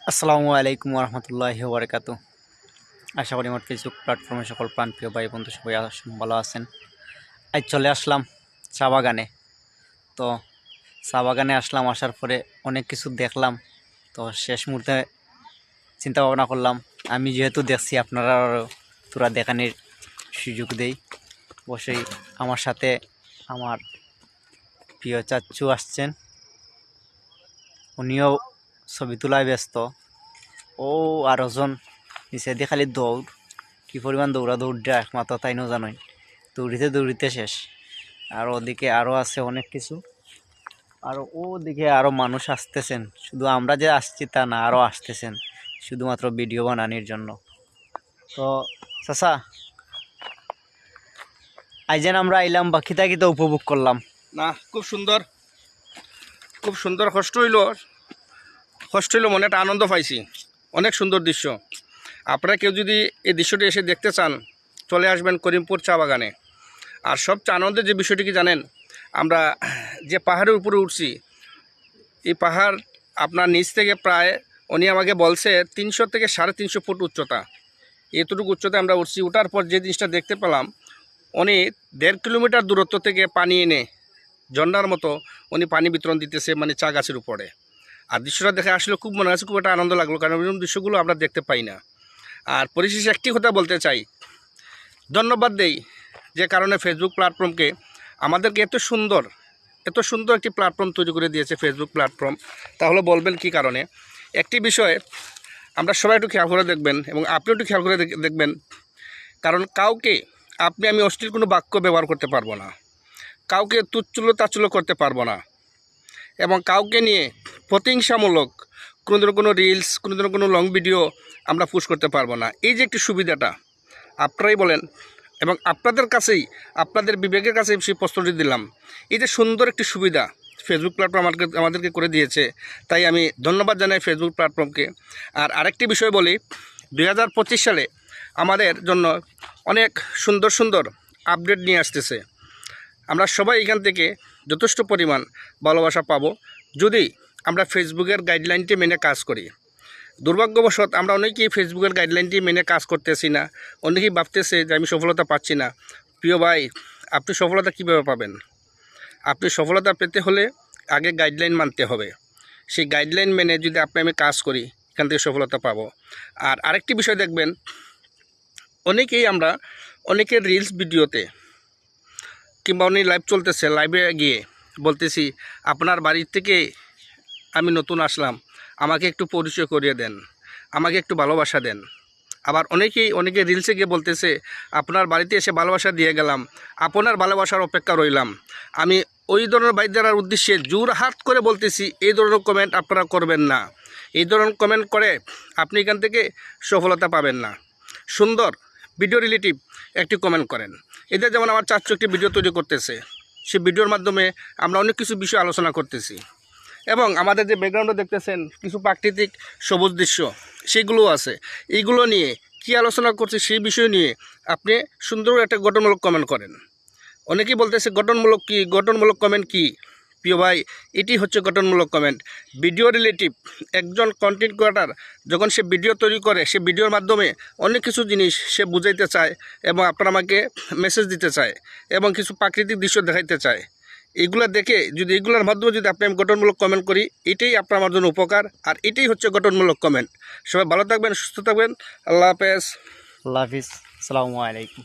আসসালামু আলাইকুম রহমতুল্লাহি ওবরাকাতু। আশা করি আমার ফেসবুক প্ল্যাটফর্মে সকল প্রাণপ্রিয় ভাই বন্ধু সবাই ভালো আছেন। আজ চলে আসলাম চা বাগানে। তো চা বাগানে আসলাম, আসার পরে অনেক কিছু দেখলাম। তো শেষ মুহূর্তে চিন্তা ভাবনা করলাম, আমি যেহেতু দেখছি আপনারা তোরা দেখানোর সুযোগ দেই। অবশ্যই আমার সাথে আমার প্রিয় চাচ্চু আসছেন, উনিও ছবি তোলায় ব্যস্ত। ও আরোজন নিচে দিয়ে খালি দৌড়, কি পরিমাণ দৌড় দেয় একমাত্র তাই না জানোই। দৌড়িতে শেষ। আর ওদিকে আরও আছে অনেক কিছু, আর ওদিকে আরও মানুষ আসতেছেন। শুধু আমরা যে আসছি তা না, আরও আসতেছেন শুধুমাত্র ভিডিও বানানোর জন্য। তো চাচা, আইজেন আমরা আইলাম বা খিতা উপভোগ করলাম না, খুব সুন্দর, খুব সুন্দর। কষ্ট হইল মনে একটা আনন্দ পাইছি। অনেক সুন্দর দৃশ্য। আপনারা কেউ যদি এই দৃশ্যটি এসে দেখতে চান, চলে আসবেন করিমপুর চা বাগানে। আর সবচেয়ে আনন্দের যে বিষয়টি কি জানেন, আমরা যে পাহাড়ের উপরে উঠছি, এই পাহাড় আপনার নিচ থেকে প্রায় উনি আমাকে বলছে 300 থেকে 350 ফুট উচ্চতা। এতটুকু উচ্চতা আমরা উঠছি। ওঠার পর যে জিনিসটা দেখতে পেলাম, উনি 1.5 কিলোমিটার দূরত্ব থেকে পানি এনে ঝর্ণার মতো উনি পানি বিতরণ দিতেছে, মানে চা গাছের উপরে। আর দৃশ্যটা দেখে আসলে খুব মনে হচ্ছে, খুব একটা আনন্দ লাগলো, কারণ এরকম দৃশ্যগুলো আমরা দেখতে পাই না। আর পরিশেষে একটি কথা বলতে চাই, ধন্যবাদ দেই যে কারণে ফেসবুক প্ল্যাটফর্মকে আমাদেরকে এত সুন্দর একটি প্ল্যাটফর্ম তৈরি করে দিয়েছে ফেসবুক প্ল্যাটফর্ম। তাহলে বলবেন কি কারণে? একটি বিষয় আমরা সবাই একটু খেয়াল করে দেখবেন, এবং আপনি একটু খেয়াল করে দেখবেন। কারণ কাউকে আমি অশ্লীল কোনো বাক্য ব্যবহার করতে পারবো না, কাউকে তুচ্ছল্য তাচ্ছল্য করতে পারবো না, এবং কাউকে নিয়ে প্রতিহিংসামূলক কোনো ধরনের কোনো রিলস, কোনো ধরনের কোনো লং ভিডিও আমরা পোস্ট করতে পারবো না। এই যে একটি সুবিধাটা আপনারাই বলেন, এবং আপনাদের কাছেই, আপনাদের বিবেকের কাছে সেই প্রশ্নটি দিলাম। এই যে সুন্দর একটি সুবিধা ফেসবুক প্ল্যাটফর্ম আমাদেরকে করে দিয়েছে, তাই আমি ধন্যবাদ জানাই ফেসবুক প্ল্যাটফর্মকে। আর আরেকটি বিষয় বলি, 2025 সালে আমাদের জন্য অনেক সুন্দর সুন্দর আপডেট নিয়ে আসতেছে। আমরা সবাই এখান থেকে যথেষ্ট পরিমাণ ভালোবাসা পাবো যদি আমরা ফেসবুকের গাইডলাইনটি মেনে কাজ করি। দুর্ভাগ্যবশত আমরা অনেকেই ফেসবুকের গাইডলাইনটি মেনে কাজ করতেছি না। অনেকেই ভাবতেছে যে আমি সফলতা পাচ্ছি না। প্রিয় ভাই, আপনি সফলতা কীভাবে পাবেন? আপনি সফলতা পেতে হলে আগে গাইডলাইন মানতে হবে। সেই গাইডলাইন মেনে যদি আমি কাজ করি, এখান থেকে সফলতা পাবো। আর আরেকটি বিষয় দেখবেন, অনেকের রিলস ভিডিওতে কিংবা উনি লাইভ চলতেছে, লাইভে গিয়ে বলতেছি আপনার বাড়ির থেকে আমি নতুন আসলাম, আমাকে একটু পরিচয় করিয়ে দেন, আমাকে একটু ভালোবাসা দেন। আবার অনেকে রিলসে গিয়ে বলতেছে আপনার বাড়িতে এসে ভালোবাসা দিয়ে গেলাম, আপনার ভালোবাসার অপেক্ষা রইলাম। আমি ওই ধরনের ভাইদের উদ্দেশ্যে জোরহাত করে বলতেছি, এই ধরনের কমেন্ট আপনারা করবেন না। এই ধরনের কমেন্ট করে আপনি এখান থেকে সফলতা পাবেন না। সুন্দর ভিডিও রিলেটিভ একটি কমেন্ট করেন। এদের যেমন আমার চাচ্চু একটি ভিডিও তৈরি করতেছে, সেই ভিডিওর মাধ্যমে আমরা অনেক কিছু বিষয় আলোচনা করতেছি, এবং আমাদের যে ব্যাকগ্রাউন্ডে দেখতেছেন কিছু প্রাকৃতিক সবুজ দৃশ্য, সেইগুলোও আছে। এইগুলো নিয়ে কি আলোচনা করছি সেই বিষয় নিয়ে আপনি সুন্দর একটা গঠনমূলক কমেন্ট করেন। অনেকেই বলতেছে গঠনমূলক কমেন্ট কি? প্রিয় ভাই, এটি হচ্ছে গঠনমূলক কমেন্ট। ভিডিও রিলেটিভ একজন কন্টেন্ট ক্রিয়েটর যখন সে ভিডিও তৈরি করে, সে ভিডিওর মাধ্যমে অনেক কিছু জিনিস সে বুঝাইতে চায়, এবং আপনারা আমাকে মেসেজ দিতে চায়, এবং কিছু প্রাকৃতিক দৃশ্য দেখাইতে চায়। এইগুলো দেখে যদি এইগুলোর মাধ্যমে যদি আমি গঠনমূলক কমেন্ট করি, এটাই আপনার আমার জন্য উপকার, আর এটাই হচ্ছে গঠনমূলক কমেন্ট। সবাই ভালো থাকবেন, সুস্থ থাকবেন। আল্লাহ হাফেজ। আল্লাহ হাফিজ। আসসালামু আলাইকুম।